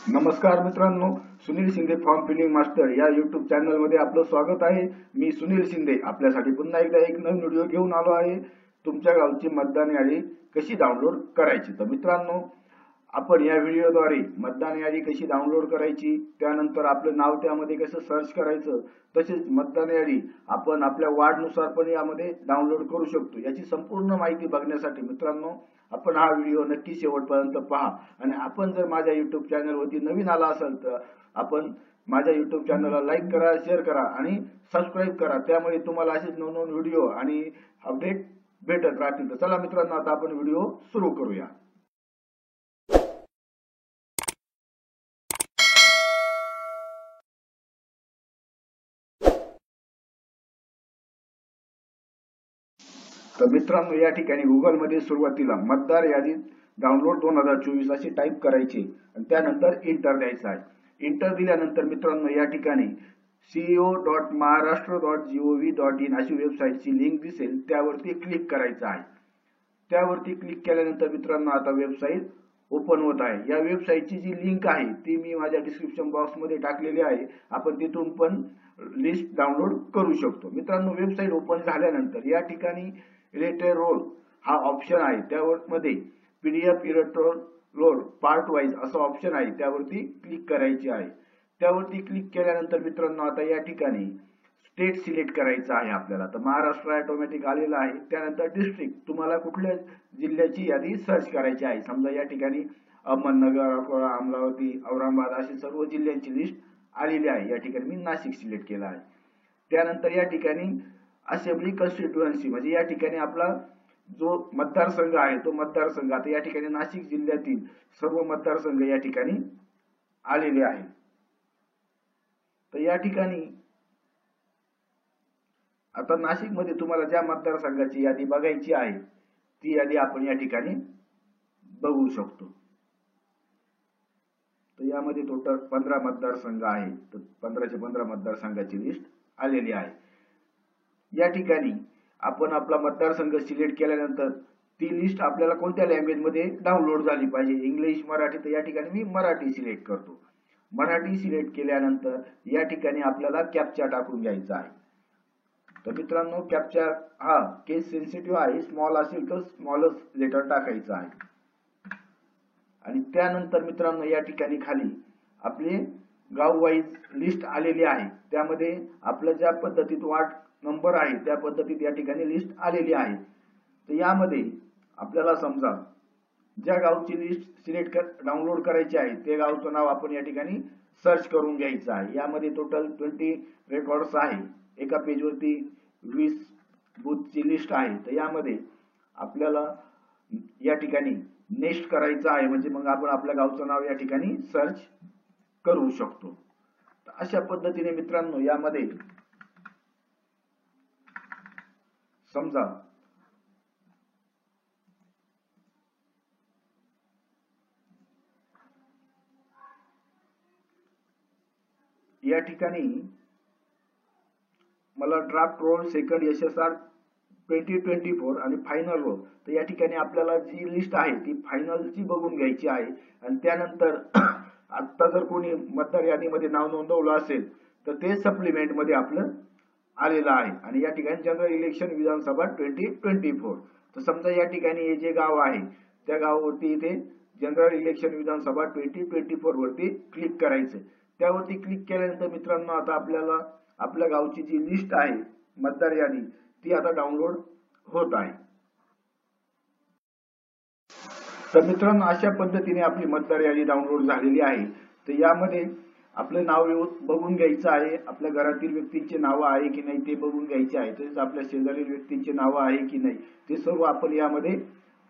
नमस्कार मित्रांनो, Sunil Shinde form filling master या यूट्यूब चॅनल मध्ये आपलं स्वागत आहे। मी सुनील शिंदे आपल्यासाठी पुन्हा एकदा एक नवीन व्हिडिओ घेऊन आलो आहे। तुमच्या गावची मतदान यादी कशी डाउनलोड करायची। तर मित्रांनो, आपण या व्हिडिओद्वारे मतदान यादी कशी डाउनलोड करायची, त्यानंतर आपलं नाव त्यामध्ये कसं सर्च करायचं, तसेच मतदान यादी आपण आपल्या वार्डनुसार पण यामध्ये डाउनलोड करू शकतो, याची संपूर्ण माहिती बघण्यासाठी मित्रांनो आपण हा व्हिडिओ नक्की शेवटपर्यंत पहा। आणि आपण जर माझ्या YouTube चॅनलवरती नवीन आला असाल तर आपण माझ्या YouTube चॅनलला लाईक करा, शेअर करा आणि सबस्क्राइब करा, त्यामुळे तुम्हाला असेच नवनवीन व्हिडिओ आणि अपडेट भेटत राहतील। तर चला मित्रांनो, आता आपण व्हिडिओ सुरू करूया। तर मित्रांनो, या ठिकाणी गुगल मध्ये सुरुवातीला मतदार यादी डाउनलोड 2024 असे टाइप करायचे आणि त्यानंतर एंटर द्यायचं आहे। एंटर दिल्यानंतर मित्रांनो, या ठिकाणी ceo.maharashtra.gov.in अशी वेबसाईटची लिंक दिसेल, त्यावरती क्लिक करायचं आहे। त्यावरती क्लिक केल्यानंतर मित्रांनो, आता वेबसाईट ओपन होत आहे। या वेबसाईटची जी लिंक आहे ती मी माझ्या डिस्क्रिप्शन बॉक्स मध्ये टाकलेली आहे, आपण तिथून पण लिस्ट डाउनलोड करू शकतो। मित्रांनो, वेबसाईट ओपन झाल्यानंतर या ठिकाणी इलेक्टेड रोल हा ऑप्शन आहे, त्यामध्ये पीडीएफ इलेक्ट्रोल पार्ट वाइज असा ऑप्शन आहे, त्यावरती क्लिक करायचे आहे। त्यावरती क्लिक केल्यानंतर मित्रांनो, आता या ठिकाणी स्टेट सिलेक्ट करायचा आहे आपल्याला। तर महाराष्ट्र ऑटोमॅटिक आलेला आहे। त्यानंतर डिस्ट्रिक्ट, तुम्हाला कुठल्या जिल्ह्याची यादी सर्च करायची आहे। समजा या ठिकाणी अहमदनगर, अकोला, अमरावती, औरंगाबाद अशी सर्व जिल्ह्यांची लिस्ट आलेली आहे। या ठिकाणी मी नाशिक सिलेक्ट केला आहे। त्यानंतर या ठिकाणी असेंब्ली कॉन्स्टिट्युएन्सी म्हणजे या ठिकाणी आपला जो मतदारसंघ आहे तो मतदारसंघ, आता या ठिकाणी नाशिक जिल्ह्यातील सर्व मतदारसंघ या ठिकाणी आलेले आहे। तर या ठिकाणी आता नाशिक मध्ये तुम्हाला ज्या मतदारसंघाची यादी बघायची आहे ती यादी आपण या ठिकाणी बघू शकतो। तर यामध्ये टोटल 15 मतदारसंघ आहे, तर 15चे 15 मतदारसंघाची लिस्ट आलेली आहे। या ठिकाणी आपण आपला मतदारसंघ सिलेक्ट केल्यानंतर ती लिस्ट आपल्याला कोणत्या लँग्वेज मध्ये डाउनलोड झाली पाहिजे, इंग्लिश, मराठी। तर या ठिकाणी मी मराठी सिलेक्ट करतो। मराठी सिलेक्ट केल्यानंतर या ठिकाणी आपल्याला कॅप्चा टाकून घ्यायचा आहे। तर मित्रांनो, कॅप्चा हा केस सेन्सिटिव्ह आहे, स्मॉल असेल तर स्मॉलच लेटर टाकायचं आहे। आणि त्यानंतर मित्रांनो, या ठिकाणी खाली आपले गाव वाईज लिस्ट आलेली आहे, त्यामध्ये आपल्या ज्या पद्धतीत वार्ड नंबर आहे त्या पद्धतीत या ठिकाणी लिस्ट आलेली आहे। तर यामध्ये आपल्याला समजा ज्या गावची लिस्ट सिलेक्ट डाउनलोड करायची आहे ते गावचं नाव आपण या ठिकाणी सर्च करून घ्यायचं आहे। यामध्ये टोटल 20 रेकॉर्ड्स आहे, एका पेजवरती 20 बूथची लिस्ट आहे। तर यामध्ये आपल्याला या ठिकाणी नेक्स्ट करायचं आहे, म्हणजे मग आपण आपल्या गावचं नाव या ठिकाणी सर्च करू शकतो। तर अशा पद्धतीने मित्रांनो, यामध्ये समजा या ठिकाणी मला ड्राफ्ट रोल सेकंड SSR 2024 आणि फायनल रोल, तर या ठिकाणी आपल्याला जी लिस्ट आहे ती फायनलची बघून घ्यायची आहे। आणि त्यानंतर आता जर कोणी मतदार यादीमध्ये नाव नोंदवलं असेल तर ते सप्लिमेंट मध्ये आपलं आलेलं आहे। आणि या ठिकाणी जनरल इलेक्शन विधानसभा 2024, तर समजा या ठिकाणी हे जे गाव आहे त्या गावावरती इथे जनरल इलेक्शन विधानसभा 2024 वरती क्लिक करायचं। त्यावरती क्लिक केल्यानंतर मित्रांनो, आता आपल्याला आपल्या गावची जी लिस्ट आहे मतदार यादी ती आता डाउनलोड होत आहे। तर मित्रांनो, अशा पद्धतीने आपली मतदार यादी डाउनलोड झालेली आहे। तर यामध्ये आपले नाव बघून घ्यायचं आहे, आपल्या घरातील व्यक्तींचे नाव आहे की नाही ते बघून घ्यायचे आहे, तसेच आपल्या शेजारील व्यक्तींचे नाव आहे की नाही ते सर्व आपण यामध्ये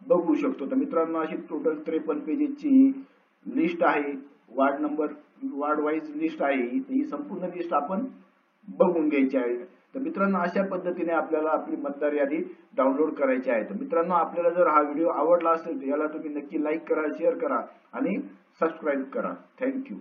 बघू शकतो। तर मित्रांनो, अशी टोटल 53 पेजेसची लिस्ट आहे, वार्ड वाईज लिस्ट आहे। ही संपूर्ण लिस्ट आपण बघून घ्यायची आहे। तर मित्रांनो, अशा पद्धतीने आपल्याला आपली मतदार यादी डाउनलोड करायची आहे। तर मित्रांनो, आपल्याला जर हा व्हिडिओ आवडला असेल तर याला तुम्ही नक्की लाईक करा, शेअर करा आणि सबस्क्राइब करा। थँक्यू।